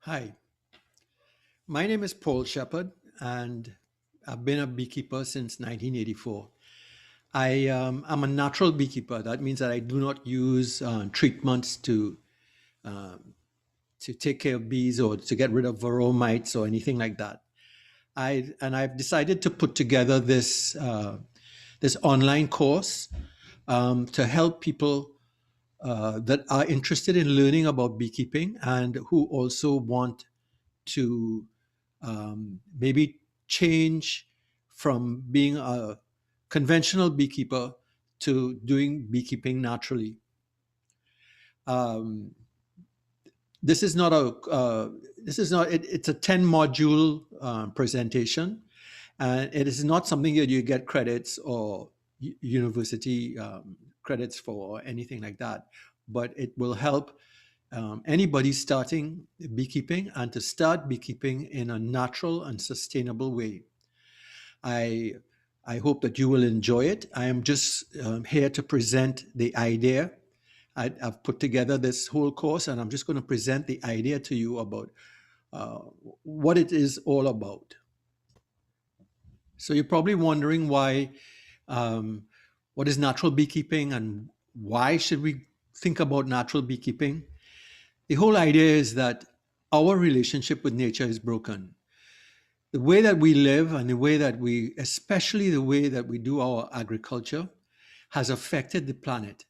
Hi, my name is Paul Shepard, and I've been a beekeeper since 1984. I'm a natural beekeeper. That means that I do not use treatments to take care of bees or to get rid of varroa mites or anything like that. I've decided to put together this online course to help people that are interested in learning about beekeeping and who also want to maybe change from being a conventional beekeeper to doing beekeeping naturally. Um, this is not a this is not it's a 10 module presentation, and it is not something that you get credits or university credits for or anything like that, but it will help anybody starting beekeeping and to start beekeeping in a natural and sustainable way. I I hope that you will enjoy it. I am just here to present the idea. Have put together this whole course, and I'm just going to present the idea to you about uh, what it is all about. So you're probably wondering um, what is natural beekeeping and why should we think about natural beekeeping? The whole idea is that our relationship with nature is broken. The way that we live and the way that especially the way that we do our agriculture, has affected the planet.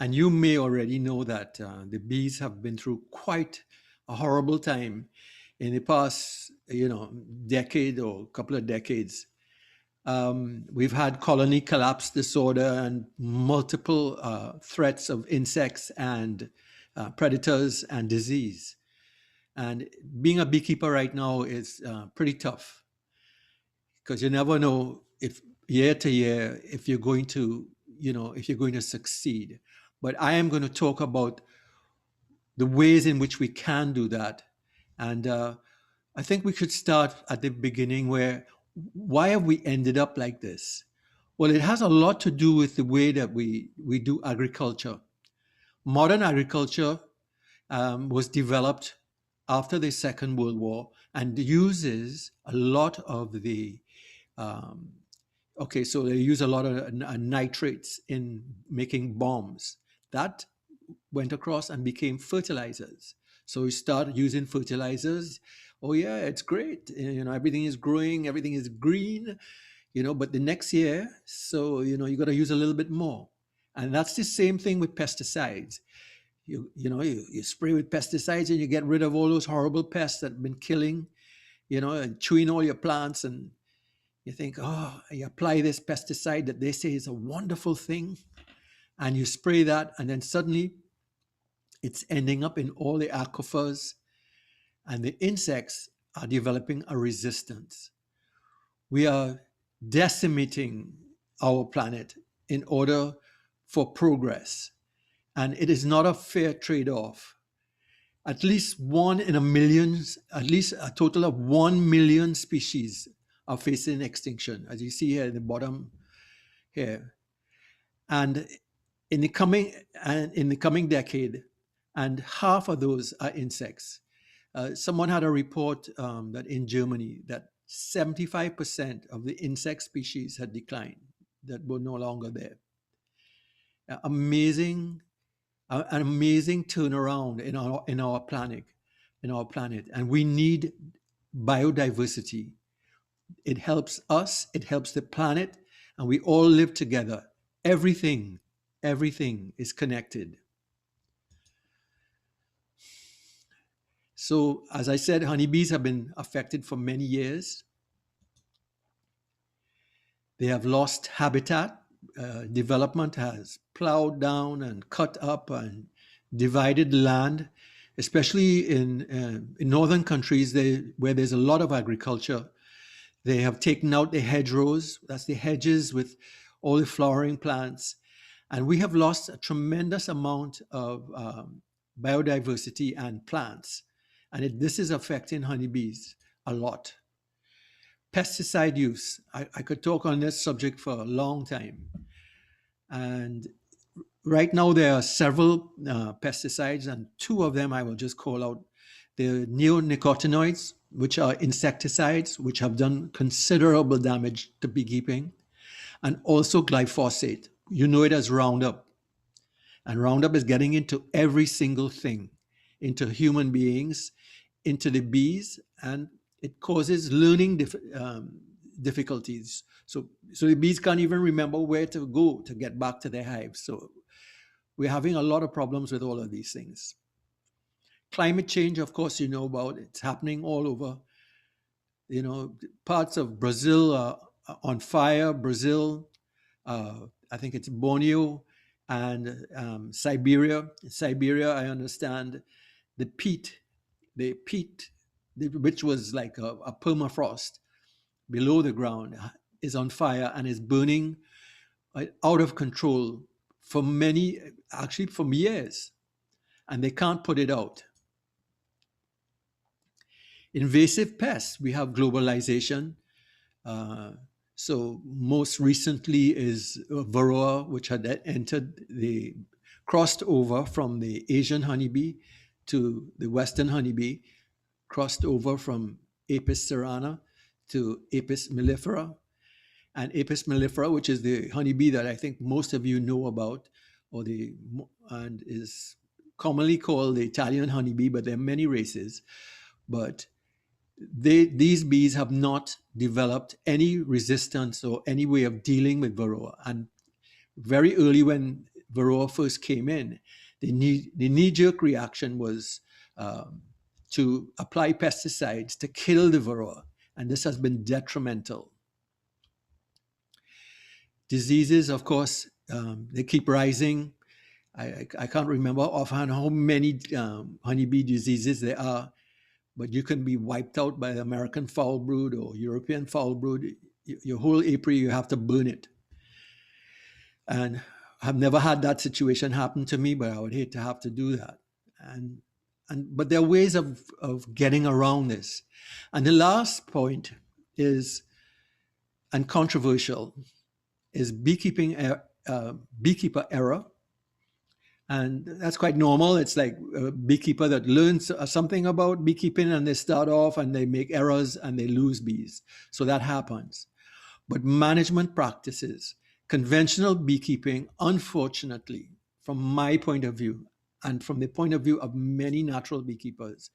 And you may already know that the bees have been through quite a horrible time in the past, decade or couple of decades. We've had colony collapse disorder and multiple threats of insects and predators and disease. And being a beekeeper right now is pretty tough because you never know if year to year if you're going to, if you're going to succeed. But I am going to talk about the ways in which we can do that. And I think we should start at the beginning where why have we ended up like this? Well, it has a lot to do with the way that we do agriculture. Modern agriculture was developed after the Second World War and uses a lot of um, so they use a lot of nitrates in making bombs. That went across and became fertilizers. So we start using fertilizers. Oh yeah, it's great. Everything is growing, everything is green, but the next year, so you got to use a little bit more. And that's the same thing with pesticides. You spray with pesticides and you get rid of all those horrible pests that have been killing, and chewing all your plants. And you think, oh, you apply this pesticide that they say is a wonderful thing, and you spray that, and then suddenly it's ending up in all the aquifers, and the insects are developing a resistance. We are decimating our planet in order for progress, and it is not a fair trade off. At least one in a million, at least a total of 1 million species are facing extinction, as you see here in the bottom here. And in the coming decade, and half of those are insects. Someone had a report that in Germany that 75% of the insect species had declined, that were no longer there. Amazing, an amazing turnaround in our planet, and we need biodiversity. It helps us, it helps the planet, and we all live together. Everything is connected. So, as I said, honeybees have been affected for many years. They have lost habitat. Development has plowed down and cut up and divided land, especially in northern countries where there's a lot of agriculture. They have taken out the hedgerows, that's the hedges with all the flowering plants. And we have lost a tremendous amount of biodiversity and plants. And this is affecting honeybees a lot. Pesticide use. I could talk on this subject for a long time. And right now, there are several pesticides, and two of them I will just call out. The neonicotinoids, which are insecticides, which have done considerable damage to beekeeping, and also glyphosate. You know it as Roundup. And Roundup is getting into every single thing, into human beings, into the bees, and it causes learning difficulties. So the bees can't even remember where to go to get back to their hives. So we're having a lot of problems with all of these things. Climate change, of course, you know about. It's happening all over. You know, parts of Brazil are on fire. Brazil, I think it's Borneo and Siberia. Siberia, I understand the peat, which was like a permafrost below the ground, is on fire and is burning out of control for many, actually from years, and they can't put it out. Invasive pests, we have globalization. So most recently is Varroa, which had crossed over from the Asian honeybee to the Western honeybee, crossed over from Apis cerana to Apis mellifera. And Apis mellifera, which is the honeybee that I think most of you know about, and is commonly called the Italian honeybee, but there are many races. But these bees have not developed any resistance or any way of dealing with Varroa. And very early when Varroa first came in, the knee-jerk reaction was to apply pesticides to kill the Varroa. And this has been detrimental. Diseases, of course, they keep rising. I can't remember offhand how many honeybee diseases there are, but you can be wiped out by the American foul brood or European foul brood. Your whole apiary, you have to burn it. And I've never had that situation happen to me, but I would hate to have to do that. But there are ways of getting around this. And the last point is, and controversial, is beekeeper error. And that's quite normal. It's like a beekeeper that learns something about beekeeping and they start off and they make errors and they lose bees. So that happens. But management practices, conventional beekeeping, unfortunately, from my point of view, and from the point of view of many natural beekeepers,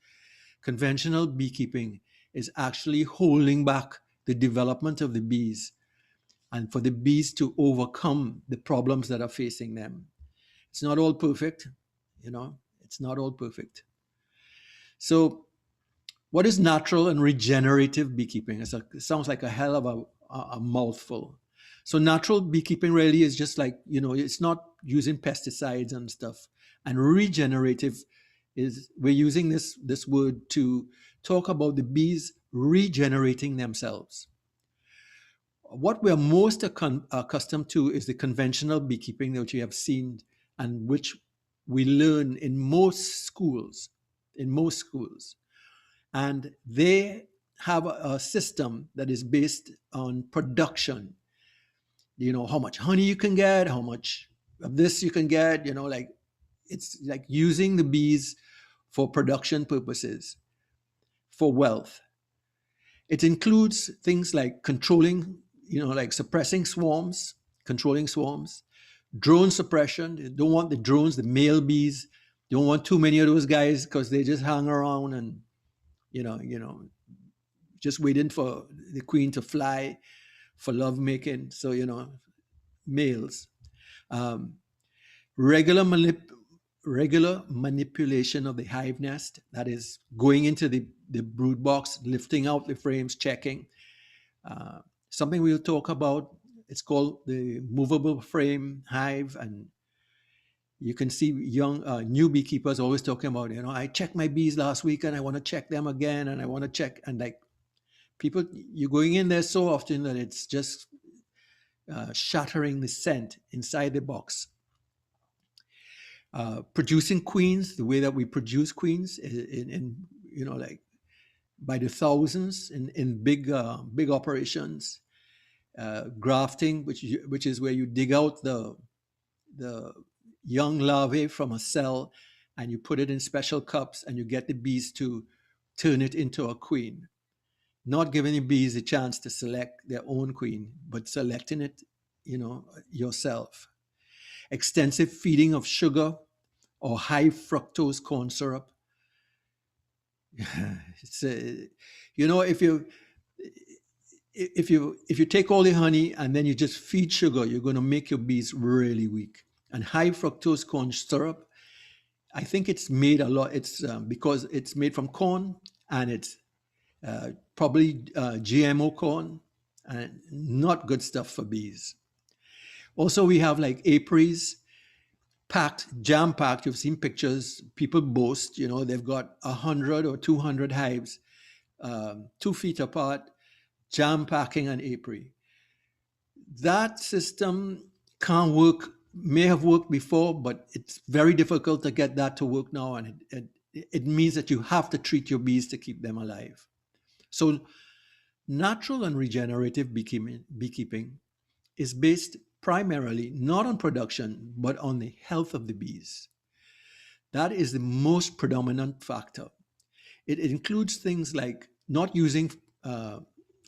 conventional beekeeping is actually holding back the development of the bees and for the bees to overcome the problems that are facing them. It's not all perfect, it's not all perfect. So what is natural and regenerative beekeeping? It sounds like a hell of a mouthful. So natural beekeeping really is just like, it's not using pesticides and stuff. And regenerative is, we're using this word to talk about the bees regenerating themselves. What we're most accustomed to is the conventional beekeeping that you have seen and which we learn in most schools. And they have a system that is based on production. How much honey you can get, how much of this you can get, it's like using the bees for production purposes, for wealth. It includes things like controlling, like suppressing swarms, controlling swarms, drone suppression. You don't want the drones, the male bees. You don't want too many of those guys because they just hang around and, just waiting for the queen to fly for lovemaking. So, males. Regular manipulation of the hive nest, that is going into the brood box, lifting out the frames, checking. Something we'll talk about, it's called the movable frame hive, and you can see new beekeepers always talking about, I checked my bees last week and I want to check them again, and I want to check, and like people, you're going in there so often that it's just shattering the scent inside the box. Producing queens, the way that we produce queens in like by the thousands in big operations. Grafting, which is where you dig out the young larvae from a cell and you put it in special cups and you get the bees to turn it into a queen, not giving the bees a chance to select their own queen, but selecting it, yourself. Extensive feeding of sugar or high fructose corn syrup. It's if you take all the honey and then you just feed sugar, you're going to make your bees really weak. And high fructose corn syrup, I think it's made a lot. It's because it's made from corn, and it's probably GMO corn, and not good stuff for bees. Also, we have like apiaries, packed, jam packed. You've seen pictures. People boast, they've got 100 or 200 hives, 2 feet apart, jam packing an apiary. That system can't work, may have worked before, but it's very difficult to get that to work now. And it means that you have to treat your bees to keep them alive. So natural and regenerative beekeeping is based primarily not on production, but on the health of the bees. That is the most predominant factor. It includes things like not using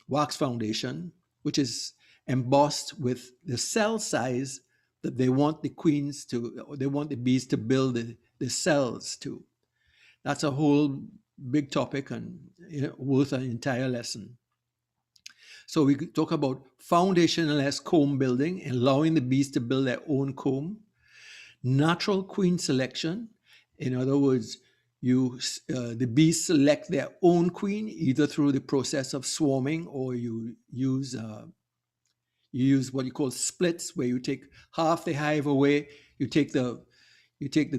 wax foundation, which is embossed with the cell size that they want the bees to build the cells to. That's a whole big topic and worth an entire lesson. So we talk about foundationless comb building, allowing the bees to build their own comb. Natural queen selection, in other words, the bees select their own queen either through the process of swarming, or you use what you call splits, where you take half the hive away, you take the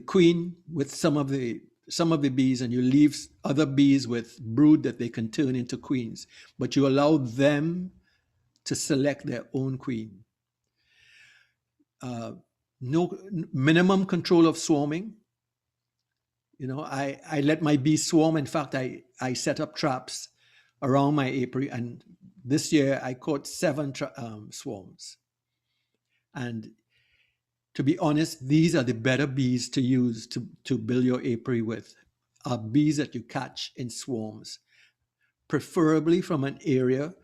queen with some of the bees, and you leave other bees with brood that they can turn into queens, but you allow them to select their own queen. No minimum control of swarming. I let my bees swarm. In fact, I set up traps around my apiary, and this year I caught 7 swarms. And to be honest, these are the better bees to use to build your apiary with, are bees that you catch in swarms, preferably from an area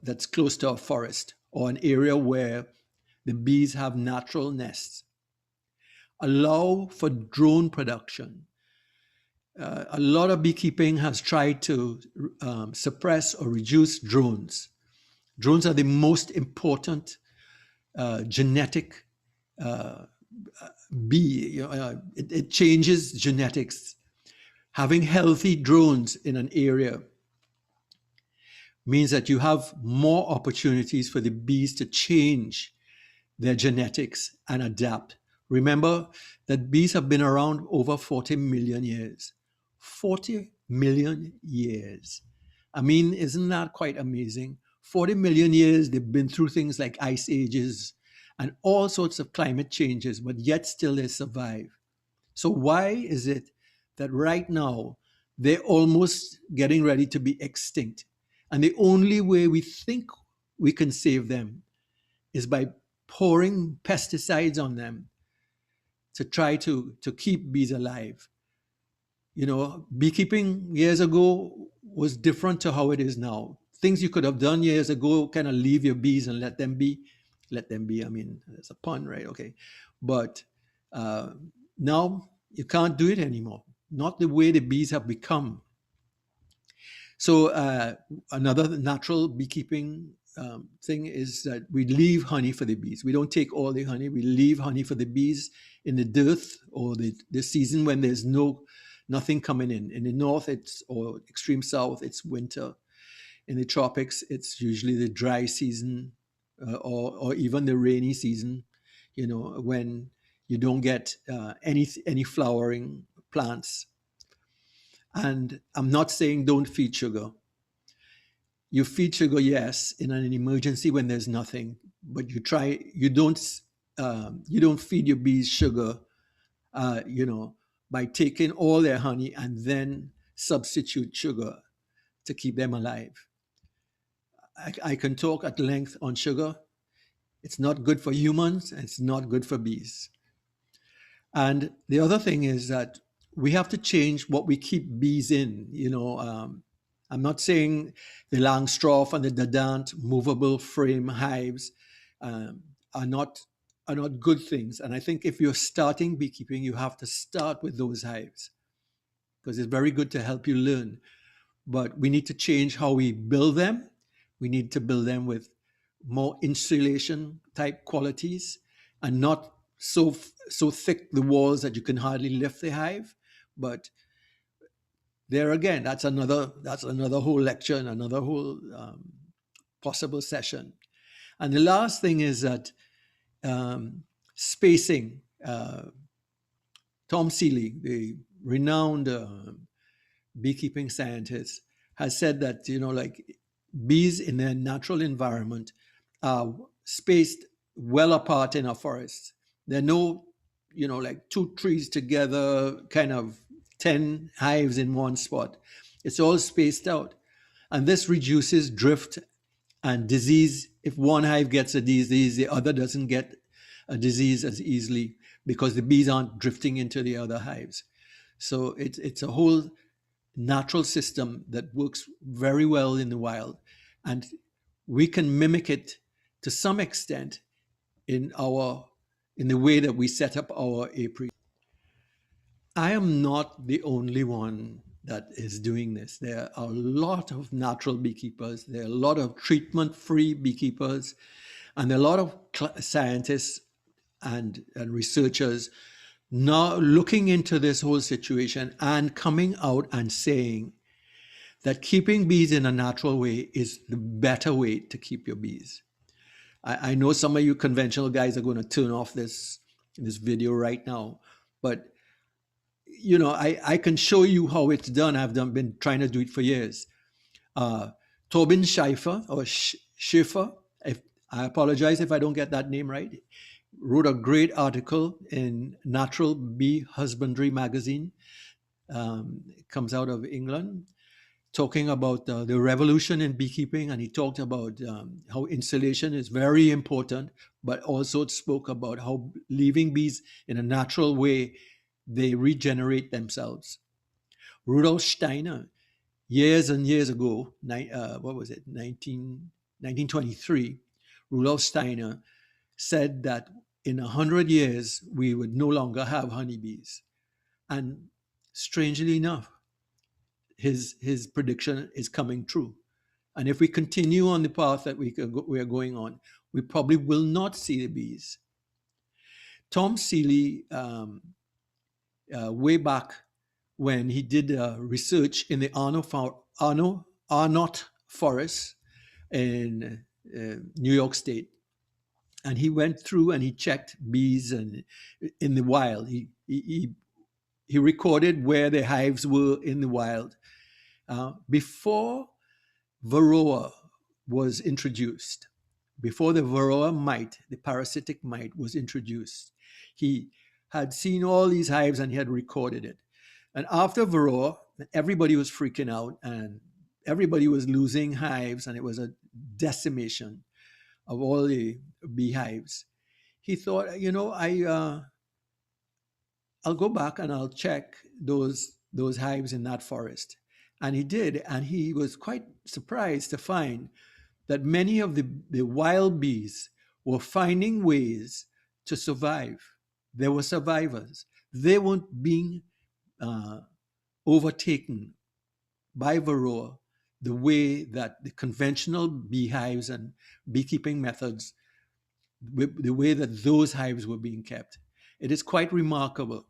that's close to a forest, or an area where the bees have natural nests. Allow for drone production. A lot of beekeeping has tried to suppress or reduce drones. Drones are the most important genetic bee. It changes genetics. Having healthy drones in an area means that you have more opportunities for the bees to change their genetics and adapt. Remember that bees have been around over 40 million years. 40 million years. I mean, isn't that quite amazing? 40 million years, they've been through things like ice ages and all sorts of climate changes, but yet still they survive. So why is it that right now they're almost getting ready to be extinct? And the only way we think we can save them is by pouring pesticides on them to try to keep bees alive. Beekeeping years ago was different to how it is now. Things you could have done years ago, kind of leave your bees and let them be. I mean, it's a pun, right? Okay. But now you can't do it anymore. Not the way the bees have become. So another natural beekeeping thing is that we leave honey for the bees. We don't take all the honey. We leave honey for the bees in the dearth or the season when there's nothing coming in. In the north, or extreme south, it's winter. In the tropics, it's usually the dry season or even the rainy season, when you don't get any flowering plants. And I'm not saying don't feed sugar. You feed sugar, yes, in an emergency when there's nothing, but you don't feed your bees sugar, by taking all their honey and then substitute sugar to keep them alive. I can talk at length on sugar. It's not good for humans, and it's not good for bees. And the other thing is that we have to change what we keep bees in. I'm not saying the Langstroth and the Dadant movable frame hives um, are not are not good things. And I think if you're starting beekeeping, you have to start with those hives because it's very good to help you learn. But we need to change how we build them. We need to build them with more insulation type qualities and not so thick the walls that you can hardly lift the hive. But there again, that's another whole lecture and another whole possible session. And the last thing is that spacing. Tom Seeley, the renowned beekeeping scientist, has said that like bees in their natural environment are spaced well apart in a forest. There are no like two trees together, kind of 10 hives in one spot. It's all spaced out, and this reduces drift and disease. If one hive gets a disease, the other doesn't get a disease as easily because the bees aren't drifting into the other hives. So it's a whole natural system that works very well in the wild, and we can mimic it to some extent in the way that we set up our apiary. I am not the only one that is doing this. There are a lot of natural beekeepers. There are a lot of treatment-free beekeepers, and there are a lot of scientists and researchers now looking into this whole situation and coming out and saying that keeping bees in a natural way is the better way to keep your bees. I know some of you conventional guys are going to turn off this video right now, but I can show you how it's done. Been trying to do it for years. Tobin Schiffer or Schiffer, if I apologize if I don't get that name right, wrote a great article in Natural Bee Husbandry magazine. It comes out of England, talking about the revolution in beekeeping, and he talked about how insulation is very important, but also spoke about how leaving bees in a natural way, they regenerate themselves. Rudolf Steiner, years and years ago, what was it, 1923, Rudolf Steiner said that in 100 years, we would no longer have honeybees. And strangely enough, his prediction is coming true. And if we continue on the path that we are going on, we probably will not see the bees. Tom Seeley, way back when he did research in the Arnott Forest in New York State, and he went through and he checked bees and in the wild. He recorded where the hives were in the wild. Before Varroa was introduced, before the Varroa mite, the parasitic mite, was introduced, he had seen all these hives and he had recorded it. And after Varroa, everybody was freaking out and everybody was losing hives, and it was a decimation of all the beehives. He thought, I'll go back and I'll check those hives in that forest. And he did, and he was quite surprised to find that many of the wild bees were finding ways to survive. They were survivors. They weren't being overtaken by Varroa the way that the conventional beehives and beekeeping methods, the way that those hives were being kept. It is quite remarkable.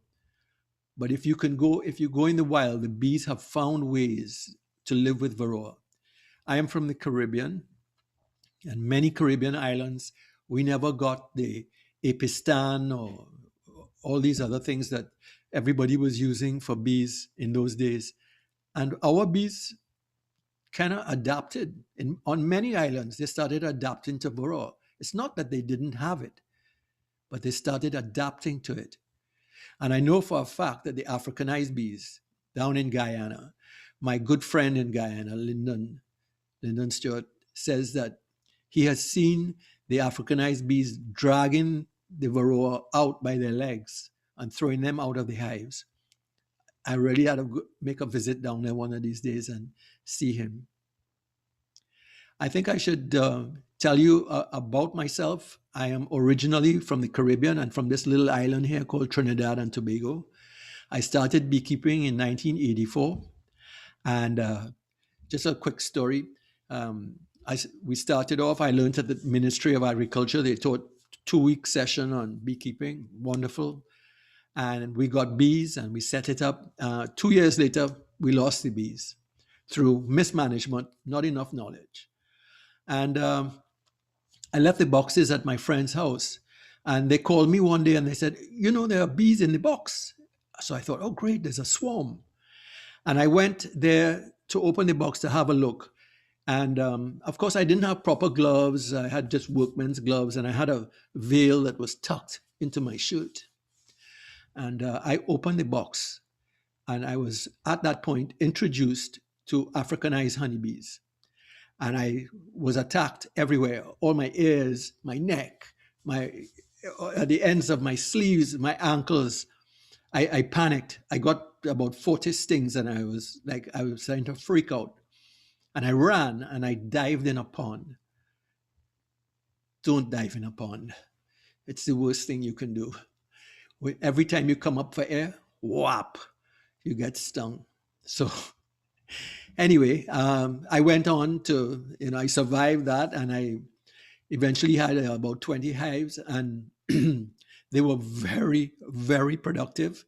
But if you go in the wild, the bees have found ways to live with Varroa. I am from the Caribbean, and many Caribbean islands, we never got the Apistan or all these other things that everybody was using for bees in those days. And our bees kind of adapted. On many islands, they started adapting to Varroa. It's not that they didn't have it, but they started adapting to it. And I know for a fact that the Africanized bees down in Guyana, my good friend in Guyana, Lyndon Stewart, says that he has seen the Africanized bees dragging the Varroa out by their legs and throwing them out of the hives. I really had to make a visit down there one of these days and see him. I think I should tell you about myself. I am originally from the Caribbean and from this little island here called Trinidad and Tobago. I started beekeeping in 1984. And just a quick story. Um, we started off, I learned at the Ministry of Agriculture. They taught 2 week session on beekeeping. Wonderful. And we got bees and we set it up. 2 years later, we lost the bees through mismanagement, not enough knowledge. And I left the boxes at my friend's house. And they called me one day and they said, you know, there are bees in the box. So I thought, oh, great, there's a swarm. And I went there to open the box to have a look. And of course, I didn't have proper gloves. I had just workman's gloves, and I had a veil that was tucked into my shirt. And I opened the box, and I was at that point introduced to Africanized honeybees. And I was attacked everywhere, all my ears, my neck, my at the ends of my sleeves, my ankles. I panicked. I got about 40 stings, and I was starting to freak out. And I ran and I dived in a pond. Don't dive in a pond. It's the worst thing you can do. Every time you come up for air, whap, you get stung. So anyway, I went on to, I survived that, and I eventually had about 20 hives, and they were very, very productive,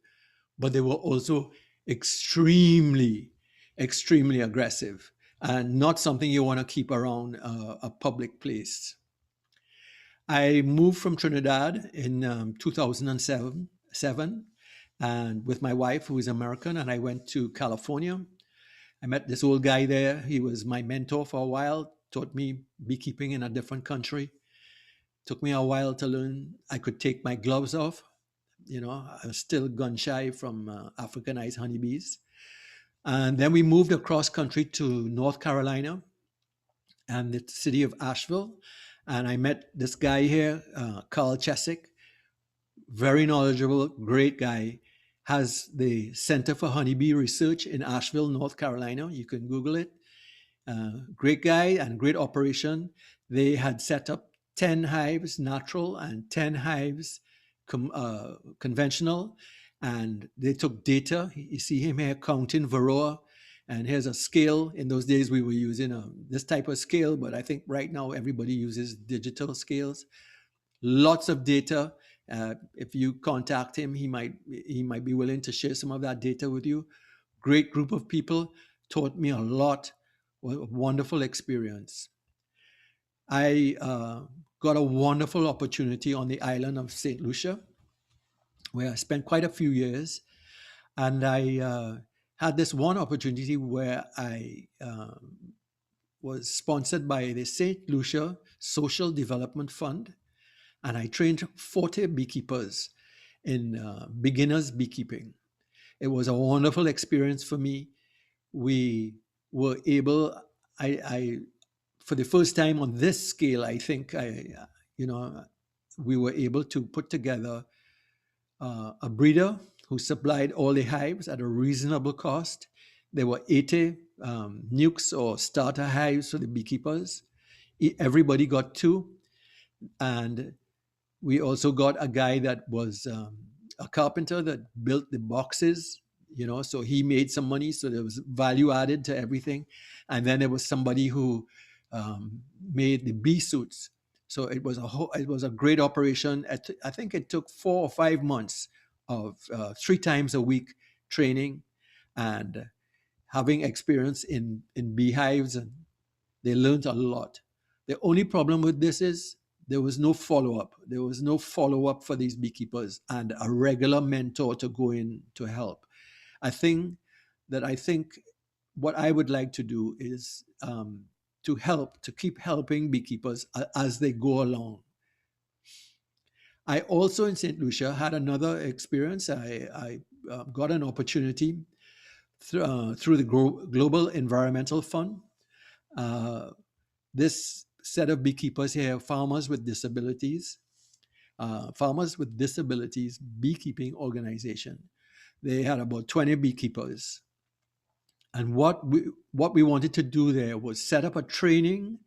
but they were also extremely, extremely aggressive, and not something you want to keep around a public place. I moved from Trinidad in 2007 and with my wife, who is American, and I went to California. I met this old guy there. He was my mentor for a while, taught me beekeeping in a different country. Took me a while to learn I could take my gloves off. I was still gun shy from Africanized honeybees. And then we moved across country to North Carolina and the city of Asheville. And I met this guy here, Carl Chesick, very knowledgeable, great guy, has the Center for Honeybee Research in Asheville, North Carolina. You can Google it. Great guy and great operation. They had set up 10 hives natural and 10 hives conventional, and they took data. You see him here counting varroa, and here's a scale. In those days we were using this type of scale, but I think right now everybody uses digital scales. Lots of data. If you contact him, he might be willing to share some of that data with you. Great group of people, taught me a lot. Wonderful experience. I got a wonderful opportunity on the island of St. Lucia, where I spent quite a few years. And I had this one opportunity where I was sponsored by the St. Lucia Social Development Fund. And I trained 40 beekeepers in beginners beekeeping. It was a wonderful experience for me. We were able, I for the first time on this scale, I think we were able to put together a breeder who supplied all the hives at a reasonable cost. There were 80 nukes or starter hives for the beekeepers. Everybody got two. And we also got a guy that was a carpenter that built the boxes, so he made some money. So there was value added to everything. And then there was somebody who made the bee suits. So it was a great operation. I think it took 4 or 5 months of 3 times a week training and having experience in beehives, and they learned a lot. The only problem with this is there was no follow-up. There was no follow-up for these beekeepers and a regular mentor to go in to help. I think what I would like to do is to keep helping beekeepers as they go along. I also in St. Lucia had another experience. I got an opportunity through the Global Environmental Fund. This set of beekeepers here, farmers with disabilities beekeeping organization. They had about 20 beekeepers. And what we wanted to do there was set up a training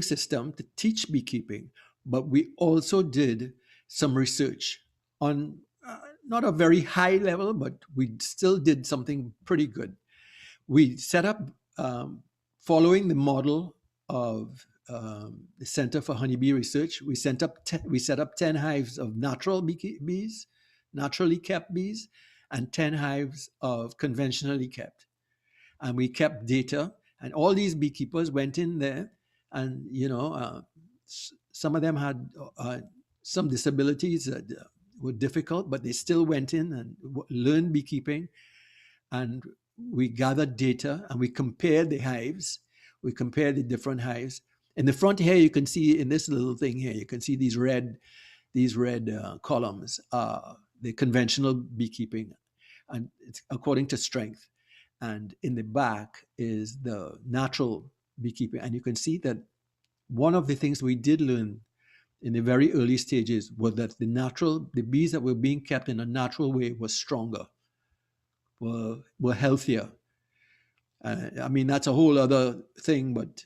system to teach beekeeping, but we also did some research on not a very high level, but we still did something pretty good. We set up, following the model of the Center for Honeybee Research. We set up 10 hives of natural bees, naturally kept bees, and 10 hives of conventionally kept, and we kept data. And all these beekeepers went in there, and some of them had some disabilities that were difficult, but they still went in and learned beekeeping. And we gathered data and we compared the hives. We compared the different hives. In the front here, you can see in this little thing here, you can see these red columns, the conventional beekeeping, and it's according to strength. And in the back is the natural beekeeping. And you can see that one of the things we did learn in the very early stages was that the bees that were being kept in a natural way were stronger, were healthier. I mean, that's a whole other thing, but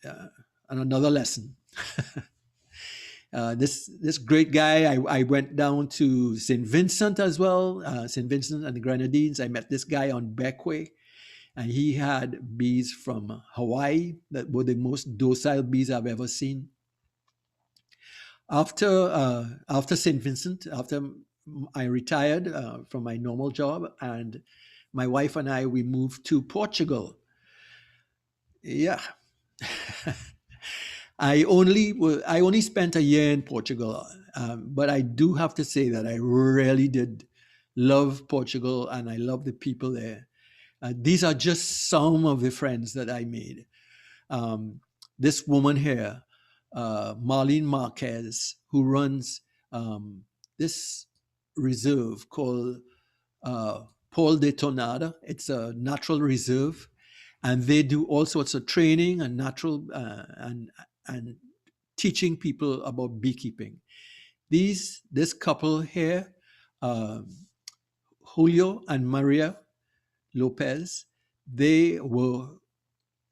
and another lesson. This great guy, I went down to St. Vincent as well, St. Vincent and the Grenadines. I met this guy on Beckway, and he had bees from Hawaii that were the most docile bees I've ever seen. After St. Vincent, after I retired from my normal job, and my wife and we moved to Portugal. Yeah. I only spent a year in Portugal, but I do have to say that I really did love Portugal, and I love the people there. These are just some of the friends that I made. This woman here, Marlene Marquez, who runs this reserve called Paul de Tonada. It's a natural reserve, and they do all sorts of training and and teaching people about beekeeping. This couple here, uh, Julio and Maria Lopez, they were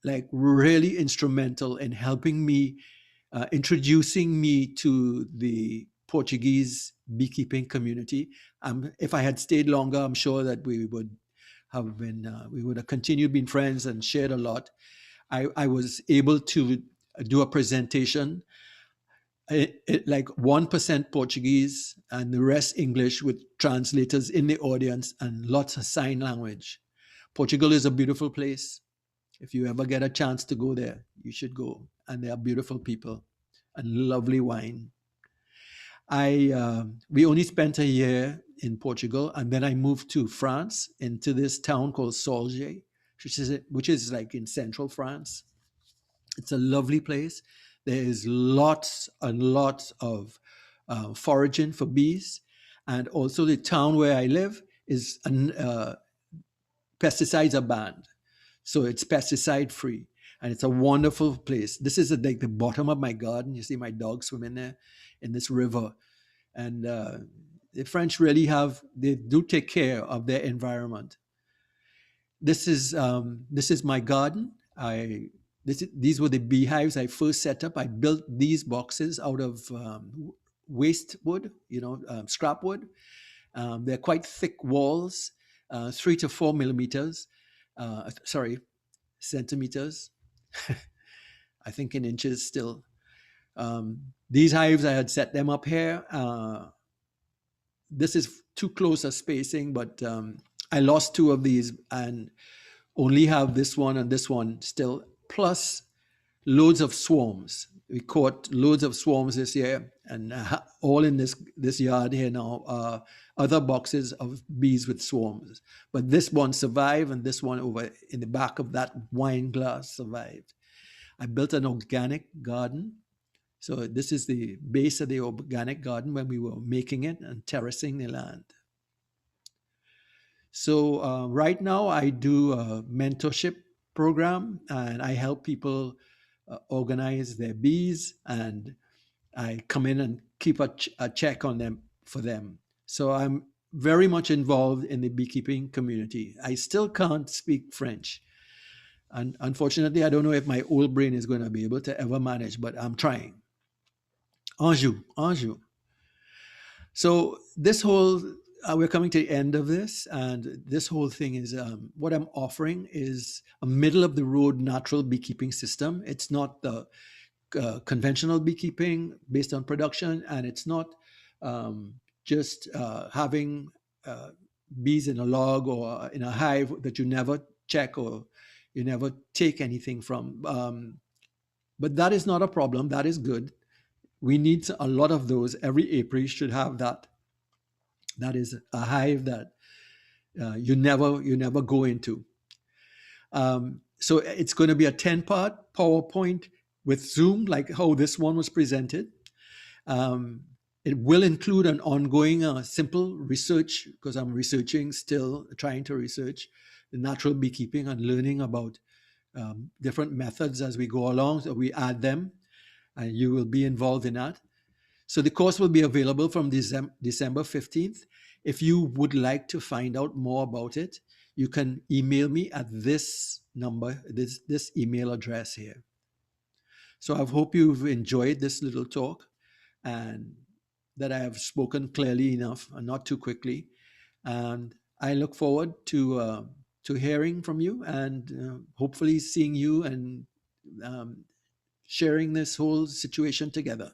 like really instrumental in helping me, introducing me to the Portuguese beekeeping community. If I had stayed longer, I'm sure that we would have continued being friends and shared a lot. I was able to do a presentation, like 1% Portuguese and the rest English, with translators in the audience and lots of sign language. Portugal is a beautiful place. If you ever get a chance to go there, you should go. And they are beautiful people and lovely wine. We only spent a year in Portugal, and then I moved to France, into this town called Solge, which is like in central France. It's a lovely place. There is lots and lots of foraging for bees, and also the town where I live is pesticides are banned, so it's pesticide free, and it's a wonderful place. This is like the bottom of my garden. You see my dog swimming there in this river, and the French really they do take care of their environment. This is my garden. These were the beehives I first set up. I built these boxes out of waste wood, scrap wood. They're quite thick walls, 3 to 4 millimeters. Sorry, centimeters. I think in inches still. These hives, I had set them up here. This is too close a spacing, but I lost two of these and only have this one and this one still, plus loads of swarms. We caught loads of swarms this year, and all in this yard here now are other boxes of bees with swarms. But this one survived, and this one over in the back of that wine glass survived. I built an organic garden. So this is the base of the organic garden when we were making it and terracing the land. So right now I do a mentorship program, and I help people organize their bees, and I come in and keep a check on them for them. So very much involved in the beekeeping community. I still can't speak French. And unfortunately, I don't know if my old brain is going to be able to ever manage, but I'm trying. Anjou, Anjou. So this whole we're coming to the end of this, and this whole thing is what I'm offering is a middle of the road natural beekeeping system. It's not the conventional beekeeping based on production, and it's not just having bees in a log or in a hive that you never check or you never take anything from. But that is not a problem. That is good. We need a lot of those. Every apiary should have that. That is a hive that you never go into. So it's going to be a 10-part PowerPoint with Zoom, like how this one was presented. It will include an ongoing simple research, because I'm researching still, trying to research the natural beekeeping and learning about different methods as we go along. So we add them, and you will be involved in that. So the course will be available from December 15th. If you would like to find out more about it, you can email me at this number, this email address here. So I hope you've enjoyed this little talk and that I have spoken clearly enough and not too quickly. And I look forward to hearing from you and hopefully seeing you and sharing this whole situation together.